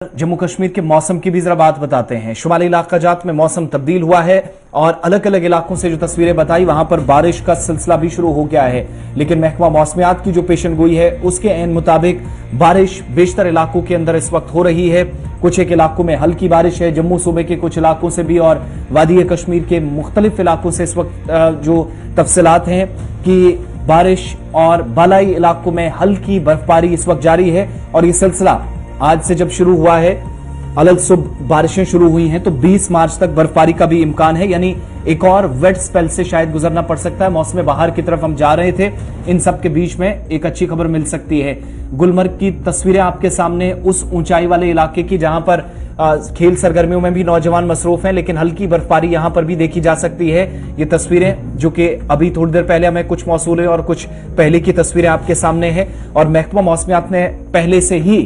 जम्मू कश्मीर के मौसम की भी जरा बात बताते हैं। शुमाली इलाका जात में मौसम तब्दील हुआ है और अलग अलग इलाकों से जो तस्वीरें बताई वहां पर बारिश का सिलसिला भी शुरू हो गया है, लेकिन महकमा मौसमियात की जो पेशन गोई है उसके ऐन मुताबिक बारिश बेशतर इलाकों के अंदर इस वक्त हो रही है। कुछ एक इलाकों में हल्की बारिश है, जम्मू सूबे के कुछ इलाकों से भी और वादी कश्मीर के मुख्तलिफ इलाकों से इस वक्त जो तफसीलात हैं कि बारिश और बालाई इलाकों में हल्की बर्फबारी इस वक्त जारी है। और ये सिलसिला आज से जब शुरू हुआ है, अलग सुबह बारिशें शुरू हुई हैं तो 20 मार्च तक बर्फबारी का भी इम्कान है, यानी एक और वेट स्पेल से शायद गुजरना पड़ सकता है। मौसम बहार की तरफ हम जा रहे थे, इन सब के बीच में एक अच्छी खबर मिल सकती है। गुलमर्ग की तस्वीरें आपके सामने, उस ऊंचाई वाले इलाके की जहां पर खेल सरगर्मियों में भी नौजवान मसरूफ हैं, लेकिन हल्की बर्फबारी यहां पर भी देखी जा सकती है। ये तस्वीरें जो कि अभी थोड़ी देर पहले हमें कुछ मौसूल और कुछ पहले की तस्वीरें आपके सामने है। और महकमा मौसमियात ने पहले से ही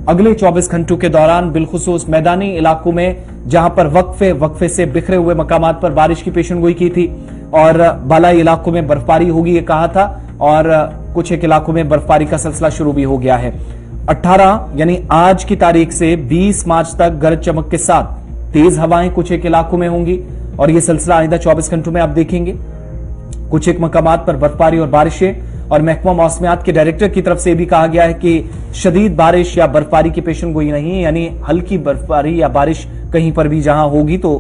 अगले 24 घंटों के दौरान बिलखुसूस मैदानी इलाकों में जहां पर वक्फे से बिखरे हुए मकामात पर बारिश की पेशनगोई की थी और बालाई इलाकों में बर्फबारी होगी ये कहा था, और कुछ एक इलाकों में बर्फबारी का सिलसिला शुरू भी हो गया है। 18 यानी आज की तारीख से 20 मार्च तक गरज चमक के साथ तेज हवाएं कुछ एक इलाकों में होंगी और यह सिलसिला आइंदा 24 घंटों में आप देखेंगे। कुछ एक मकामात पर बर्फबारी और बारिशें, और महकमा मौसमियात के डायरेक्टर की तरफ से भी कहा गया है कि शदीद बारिश या बर्फबारी की पेशनगोई नहीं, यानी हल्की बर्फबारी या बारिश कहीं पर भी जहां होगी तो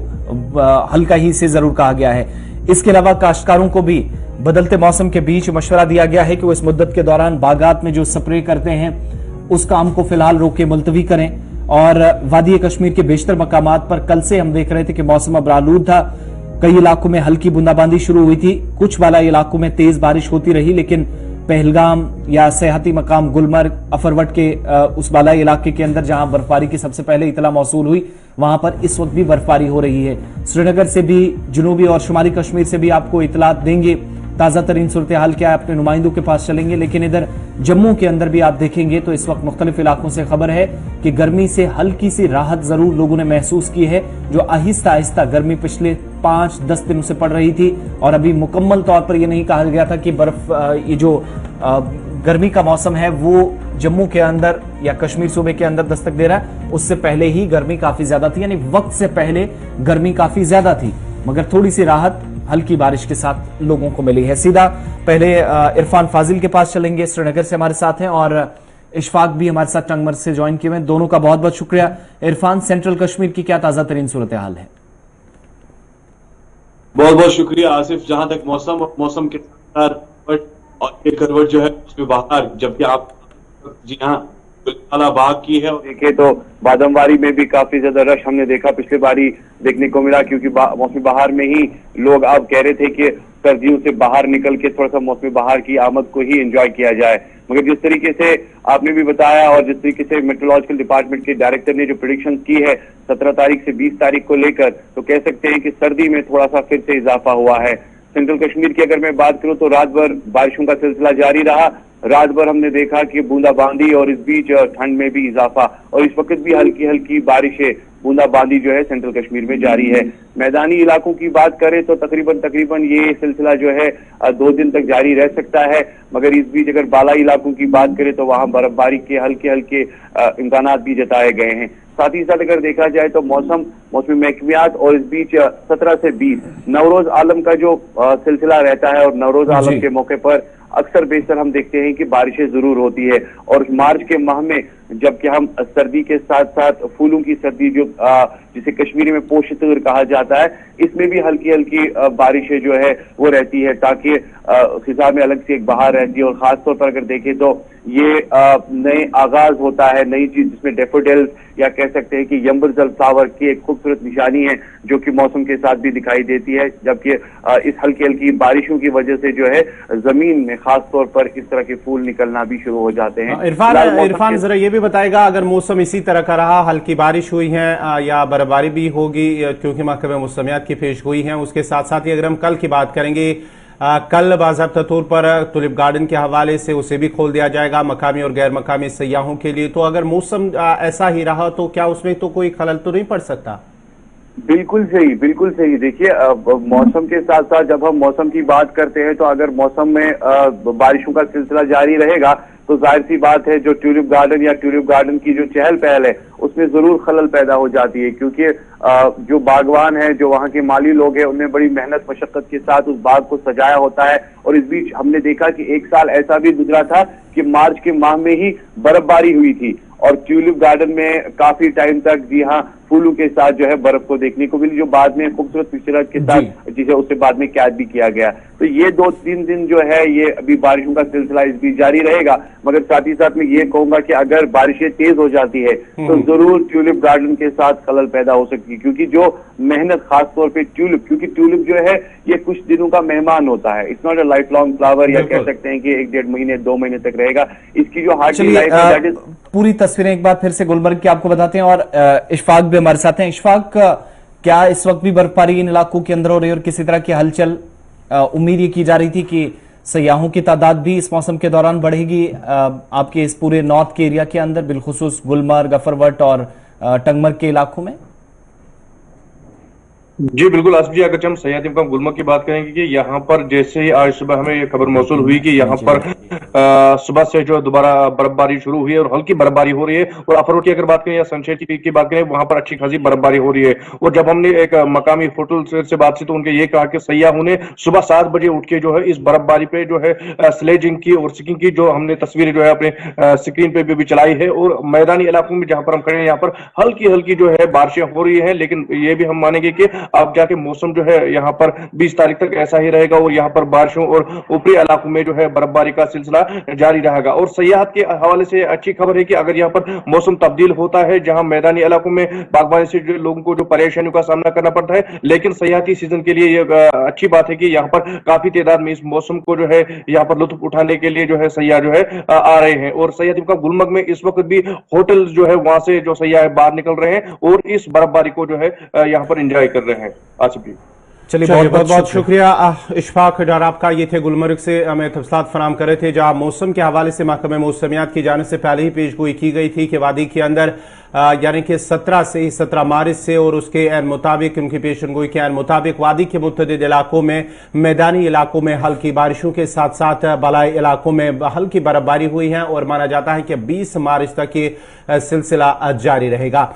हल्का ही से जरूर कहा गया है। इसके अलावा काश्तकारों को भी बदलते मौसम के बीच मशवरा दिया गया है कि वो इस मुद्दत के दौरान बागात में जो स्प्रे करते हैं उस काम को फिलहाल रोके मुलतवी करें। और वादी कश्मीर के बेशतर मकामात पर कल से हम देख रहे थे कि मौसम अबरालूद था, कई इलाकों में हल्की बूंदाबांदी शुरू हुई थी, कुछ वाला इलाकों में तेज बारिश होती रही, लेकिन पहलगाम या सेहती मकाम गुलमर्ग अफरवट के उस बालाई इलाके के अंदर जहां बर्फबारी की सबसे पहले इतला मौसूल हुई वहां पर इस वक्त भी बर्फबारी हो रही है। श्रीनगर से भी, जनूबी और शुमाली कश्मीर से भी आपको इतलात देंगे। ताज़ा तरीन सूरत हाल क्या है अपने नुमाइंदों के पास चलेंगे, लेकिन इधर जम्मू के अंदर भी आप देखेंगे तो इस वक्त मुख्तलिफ इलाकों से खबर है कि गर्मी से हल्की सी राहत जरूर लोगों ने महसूस की है। जो आहिस्ता आहिस्ता गर्मी पिछले 5-10 दिनों से पड़ रही थी और अभी मुकम्मल तौर पर यह नहीं कहा गया था कि ये जो गर्मी का मौसम है वो जम्मू के अंदर या कश्मीर सूबे के अंदर दस्तक दे रहा है, उससे पहले ही गर्मी काफी ज्यादा थी, यानी वक्त से पहले गर्मी काफी ज्यादा थी, मगर थोड़ी सी राहत हल्की बारिश के साथ लोगों को मिली है। सीधा पहले इरफान फाजिल के पास चलेंगे, श्रीनगर से हमारे साथ हैं, और इशफाक भी हमारे साथ टंगमर्ग से ज्वाइन किए हुए हैं। दोनों का बहुत बहुत शुक्रिया। इरफान, सेंट्रल कश्मीर की क्या ताजा तरीन सूरत हाल है? बहुत बहुत शुक्रिया आसिफ। जहां तक मौसम के और ये करवट जो है उसमें बाहर, जबकि आप जी हाँ गुलवाला बाग की है और देखे तो बादमवारी में भी काफी ज्यादा रश हमने देखा पिछली बारी देखने को मिला, क्योंकि मौसम बहार में ही लोग अब कह रहे थे कि सर्दियों से बाहर निकल के थोड़ा सा मौसम बहार की आमद को ही एंजॉय किया जाए। मगर जिस तरीके से आपने भी बताया और जिस तरीके से मेट्रोलॉजिकल डिपार्टमेंट के डायरेक्टर ने जो प्रेडिक्शन की है 17 तारीख से 20 तारीख को लेकर, तो कह सकते हैं कि सर्दी में थोड़ा सा फिर से इजाफा हुआ है। सेंट्रल कश्मीर की अगर मैं बात करूं तो रात भर बारिशों का सिलसिला जारी रहा। रात भर हमने देखा कि बूंदाबांदी और इस बीच ठंड में भी इजाफा, और इस वक्त भी हल्की हल्की बारिशें बूंदाबांदी जो है सेंट्रल कश्मीर में जारी है। मैदानी इलाकों की बात करें तो तकरीबन ये सिलसिला जो है 2 दिन तक जारी रह सकता है, मगर इस बीच अगर बालाई इलाकों की बात करें तो वहां बर्फबारी के हल्के हल्के इम्कान भी जताए गए हैं। साथ ही साथ अगर देखा जाए तो मौसमी महकमियात और इस बीच 17 से 20 नवरोज आलम का जो सिलसिला रहता है, और नवरोज आलम के मौके पर अक्सर बेशतर हम देखते हैं कि बारिशें जरूर होती है। और मार्च के माह में जबकि हम सर्दी के साथ साथ फूलों की सर्दी जो जिसे कश्मीरी में पोशतूर कहा जाता है, इसमें भी हल्की हल्की बारिशें जो है वो रहती है, ताकि फिजा में अलग से एक बहार रहती है। और खासतौर पर अगर देखें तो ये नए आगाज होता है, नई चीज जिसमें डेफोडिल्स या कह सकते हैं कि यम्बरजल फ्लावर की एक खूबसूरत निशानी है जो कि मौसम के साथ भी दिखाई देती है। जबकि इस हल्की हल्की बारिशों की वजह से जो है जमीन में खास तौर पर इस तरह के फूल निकलना भी शुरू हो जाते हैं। इरफान जरा ये भी बताएगा, अगर मौसम इसी तरह का रहा, हल्की बारिश हुई है या बर्फबारी भी होगी, क्योंकि महकमा मौसमियात की पेशगोई है, उसके साथ साथ ही अगर हम कल की बात करेंगे, कल बाज़ाब्ता तौर पर टुलिप गार्डन के हवाले से उसे भी खोल दिया जाएगा मकामी और गैर मकामी सयाहों के लिए, तो अगर मौसम ऐसा ही रहा तो क्या उसमें तो कोई खलल तो नहीं पड़ सकता? बिल्कुल सही। देखिए मौसम के साथ साथ जब हम मौसम की बात करते हैं तो अगर मौसम में बारिशों का सिलसिला जारी रहेगा تو ظاہر سی بات ہے جو ٹیولپ گارڈن یا ٹیولپ گارڈن کی جو چہل پہل ہے اس میں ضرور خلل پیدا ہو جاتی ہے، کیونکہ جو باغوان ہیں، جو وہاں کے مالی لوگ ہیں، انہوں نے بڑی محنت مشقت کے ساتھ اس باغ کو سجایا ہوتا ہے، اور اس بیچ ہم نے دیکھا کہ ایک سال ایسا بھی گزرا تھا کہ مارچ کے ماہ میں ہی برف باری ہوئی تھی، اور ٹیولپ گارڈن میں کافی ٹائم تک جی ہاں پھولوں کے ساتھ جو ہے برف کو دیکھنے کو ملی، جو بعد میں خوبصورت پکچرات کے ساتھ جسے اسے بعد میں قید بھی کیا گیا۔ تو یہ 2-3 دن جو ہے یہ ابھی بارشوں کا سلسلہ اس بھی جاری رہے گا، مگر ساتھ ہی ساتھ میں یہ کہوں گا کہ اگر بارشیں تیز ہو جاتی ہے تو ضرور ٹیولپ گارڈن کے ساتھ خلل پیدا ہو سکتی ہے، کیونکہ جو محنت خاص طور پہ کیونکہ ٹیولپ جو ہے یہ کچھ دنوں کا مہمان ہوتا ہے، it's not a lifelong flower, یا کہہ سکتے ہیں کہ 1-1.5 مہینے 2 مہینے تک رہے گا، اس کی جو ہارڈ لائف ہے دیٹ از۔ پوری تصویریں ایک بار پھر سے گلمرگ کی آپ کو بتاتے ہیں، اور اشفاق بھی ہمارے ساتھ ہیں۔ اشفاق، کیا اس وقت بھی برف باری ان علاقوں کے اندر ہو رہی ہے اور کسی طرح کی ہلچل؟ امید یہ کی جا رہی تھی کہ سیاحوں کی تعداد بھی اس موسم کے دوران بڑھے گی آپ کے اس پورے نارتھ کے ایریا کے اندر، بالخصوص گلمرگ، غفروٹ اور ٹنگمرگ کے علاقوں میں؟ جی بالکل آصف جی، اگرچہ ہم سیاحتی مقام گلمرگ کی بات کریں گے کہ یہاں پر جیسے ہی آج صبح ہمیں یہ خبر موصول ہوئی کہ یہاں پر صبح سے جو دوبارہ برف باری شروع ہوئی ہے اور ہلکی برف باری ہو رہی ہے، اور افروٹ کی اگر بات کریں یا سنشیر کی بات کریں وہاں پر اچھی خاصی برف باری ہو رہی ہے۔ اور جب ہم نے ایک مقامی ہوٹل سے بات کی تو ان کے یہ کہا کہ سیاحوں نے صبح 7 بجے اٹھ کے جو ہے اس برف باری پہ جو ہے سلیجنگ کی اور سکینگ کی، جو ہم نے تصویریں جو ہے اپنے اسکرین پہ بھی چلائی ہے، اور میدانی علاقوں میں جہاں پر ہم کھڑے ہیں یہاں پر ہلکی جو ہے بارشیں ہو رہی ہیں، لیکن یہ بھی ہم مانیں گے کہ اب جا کے موسم جو ہے یہاں پر 20 تاریخ تک ایسا ہی رہے گا، اور یہاں پر بارشوں اور اوپری علاقوں میں جو ہے برف باری کا سلسلہ جاری رہے گا۔ اور سیاحت کے حوالے سے اچھی خبر ہے کہ اگر یہاں پر موسم تبدیل ہوتا ہے، جہاں میدانی علاقوں میں باغبانی سے جو لوگوں کو جو پریشانیوں کا سامنا کرنا پڑتا ہے، لیکن سیاحتی سیزن کے لیے یہ اچھی بات ہے کہ یہاں پر کافی تعداد میں اس موسم کو جو ہے یہاں پر لطف اٹھانے کے لیے جو ہے سیاح جو ہے آ رہے ہیں۔ اور سیاحتی مقام گلمرگ میں اس وقت بھی ہوٹل جو ہے وہاں سے جو سیاح باہر نکل رہے ہیں اور اس برف باری کو جو ہے یہاں پر انجوائے کر رہے ہیں۔ آصف جی چلیے بہت بہت شکریہ اشفاق ڈار آپ کا، یہ تھے گلمرگ سے ہمیں تفصیلات فراہم کر رہے تھے، جہاں موسم کے حوالے سے محکمہ موسمیات کی جانب سے پہلے ہی پیش گوئی کی گئی تھی کہ وادی کے اندر یعنی کہ 17 مارچ سے اور اس کے عین مطابق ان کی پیشن گوئی کے عین مطابق وادی کے متعدد علاقوں میں، میدانی علاقوں میں ہلکی بارشوں کے ساتھ ساتھ بالائی علاقوں میں ہلکی برف باری ہوئی ہے، اور مانا جاتا ہے کہ 20 مارچ تک یہ سلسلہ جاری رہے گا۔